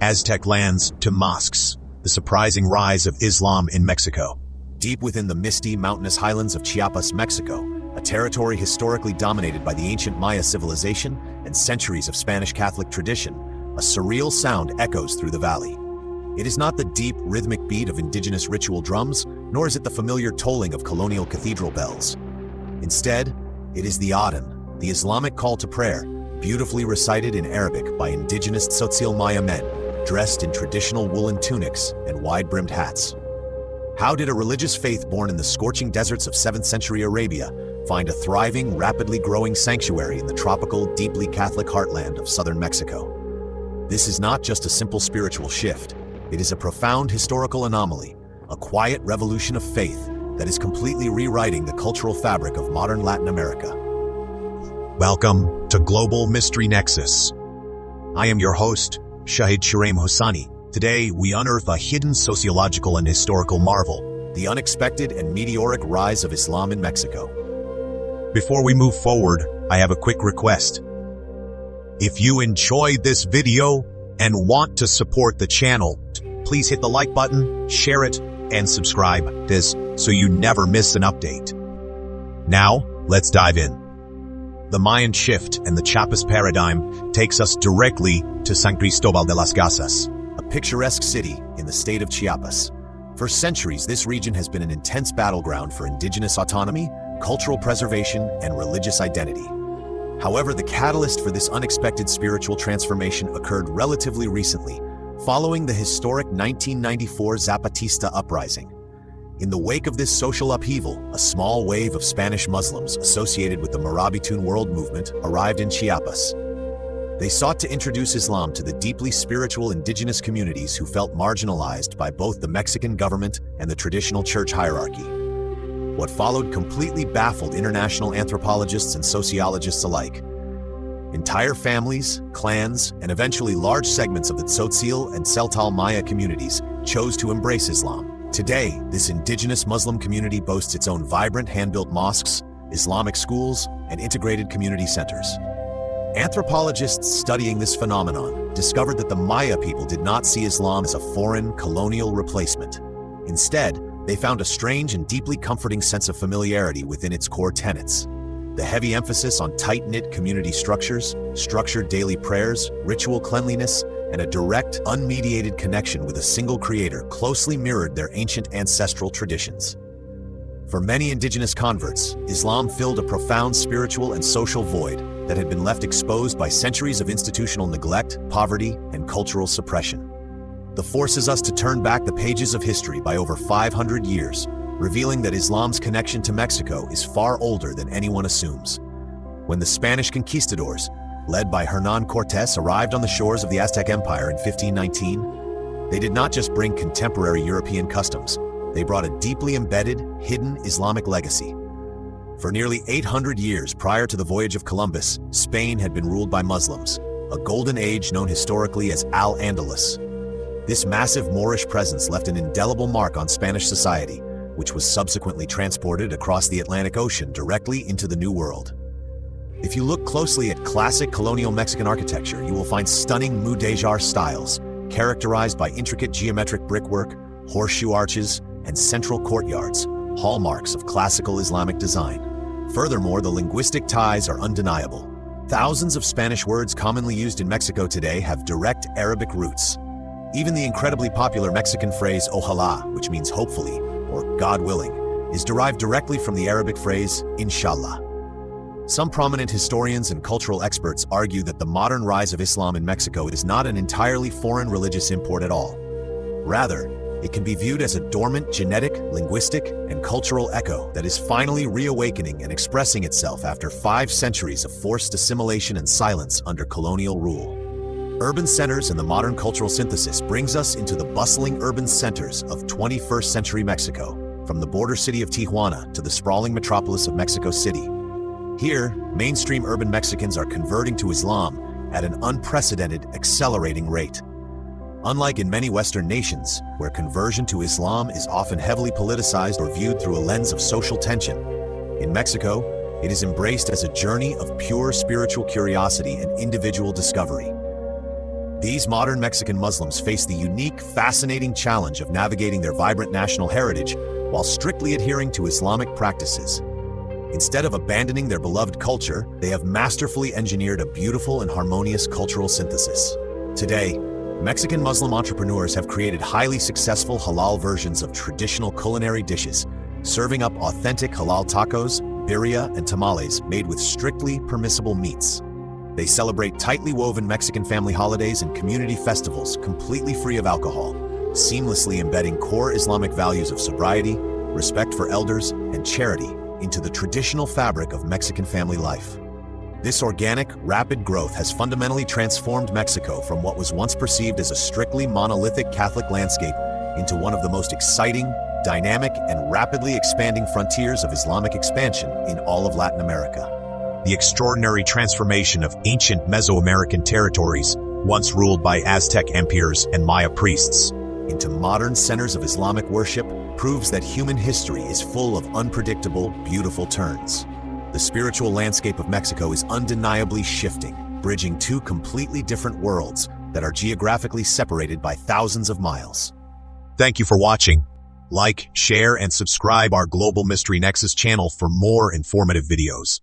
Aztec lands to mosques, the surprising rise of Islam in Mexico. Deep within the misty, mountainous highlands of Chiapas, Mexico, a territory historically dominated by the ancient Maya civilization and centuries of Spanish Catholic tradition, a surreal sound echoes through the valley. It is not the deep, rhythmic beat of indigenous ritual drums, nor is it the familiar tolling of colonial cathedral bells. Instead, it is the adhan, the Islamic call to prayer, beautifully recited in Arabic by indigenous Tzotzil Maya men, dressed in traditional woolen tunics and wide-brimmed hats. How did a religious faith born in the scorching deserts of 7th century Arabia find a thriving, rapidly growing sanctuary in the tropical, deeply Catholic heartland of southern Mexico? This is not just a simple spiritual shift. It is a profound historical anomaly, a quiet revolution of faith that is completely rewriting the cultural fabric of modern Latin America. Welcome to Global Mystery Nexus. I am your host, Shahid Shiraim Hosani. Today, we unearth a hidden sociological and historical marvel, the unexpected and meteoric rise of Islam in Mexico. Before we move forward, I have a quick request. If you enjoyed this video and want to support the channel, please hit the like button, share it, and subscribe this so you never miss an update. Now, let's dive in. The Mayan shift and the Chiapas paradigm takes us directly to San Cristobal de las Casas, a picturesque city in the state of Chiapas. For centuries, this region has been an intense battleground for indigenous autonomy, cultural preservation, and religious identity. However, the catalyst for this unexpected spiritual transformation occurred relatively recently, following the historic 1994 Zapatista uprising. In the wake of this social upheaval, a small wave of Spanish Muslims associated with the Marabitun world movement arrived in Chiapas. They sought to introduce Islam to the deeply spiritual indigenous communities who felt marginalized by both the Mexican government and the traditional church hierarchy. What followed completely baffled international anthropologists and sociologists alike. Entire families, clans, and eventually large segments of the Tzotzil and Celtal Maya communities chose to embrace Islam. Today, this indigenous Muslim community boasts its own vibrant hand-built mosques, Islamic schools, and integrated community centers. Anthropologists studying this phenomenon discovered that the Maya people did not see Islam as a foreign, colonial replacement. Instead, they found a strange and deeply comforting sense of familiarity within its core tenets. The heavy emphasis on tight-knit community structures, structured daily prayers, ritual cleanliness, and a direct, unmediated connection with a single creator closely mirrored their ancient ancestral traditions. For many indigenous converts, Islam filled a profound spiritual and social void that had been left exposed by centuries of institutional neglect, poverty, and cultural suppression. This forces us to turn back the pages of history by over 500 years, revealing that Islam's connection to Mexico is far older than anyone assumes. When the Spanish conquistadors, led by Hernán Cortés, arrived on the shores of the Aztec Empire in 1519, they did not just bring contemporary European customs, they brought a deeply embedded, hidden Islamic legacy. For nearly 800 years prior to the voyage of Columbus, Spain had been ruled by Muslims, a golden age known historically as Al-Andalus. This massive Moorish presence left an indelible mark on Spanish society, which was subsequently transported across the Atlantic Ocean directly into the New World. If you look closely at classic colonial Mexican architecture, you will find stunning mudéjar styles, characterized by intricate geometric brickwork, horseshoe arches, and central courtyards, hallmarks of classical Islamic design. Furthermore, the linguistic ties are undeniable. Thousands of Spanish words commonly used in Mexico today have direct Arabic roots. Even the incredibly popular Mexican phrase ojalá, which means hopefully, or God willing, is derived directly from the Arabic phrase inshallah. Some prominent historians and cultural experts argue that the modern rise of Islam in Mexico is not an entirely foreign religious import at all. Rather, it can be viewed as a dormant genetic, linguistic, and cultural echo that is finally reawakening and expressing itself after 5 centuries of forced assimilation and silence under colonial rule. Urban centers and the modern cultural synthesis brings us into the bustling urban centers of 21st century Mexico, from the border city of Tijuana to the sprawling metropolis of Mexico City. Here, mainstream urban Mexicans are converting to Islam at an unprecedented, accelerating rate. Unlike in many Western nations, where conversion to Islam is often heavily politicized or viewed through a lens of social tension, in Mexico, it is embraced as a journey of pure spiritual curiosity and individual discovery. These modern Mexican Muslims face the unique, fascinating challenge of navigating their vibrant national heritage while strictly adhering to Islamic practices. Instead of abandoning their beloved culture, they have masterfully engineered a beautiful and harmonious cultural synthesis. Today, Mexican Muslim entrepreneurs have created highly successful halal versions of traditional culinary dishes, serving up authentic halal tacos, birria, and tamales made with strictly permissible meats. They celebrate tightly woven Mexican family holidays and community festivals completely free of alcohol, seamlessly embedding core Islamic values of sobriety, respect for elders, and charity into the traditional fabric of Mexican family life. This organic, rapid growth has fundamentally transformed Mexico from what was once perceived as a strictly monolithic Catholic landscape into one of the most exciting, dynamic, and rapidly expanding frontiers of Islamic expansion in all of Latin America. The extraordinary transformation of ancient Mesoamerican territories, once ruled by Aztec emperors and Maya priests, into modern centers of Islamic worship proves that human history is full of unpredictable, beautiful turns. The spiritual landscape of Mexico is undeniably shifting, bridging two completely different worlds that are geographically separated by thousands of miles. Thank you for watching. Like, share, and subscribe our Global Mystery Nexus channel for more informative videos.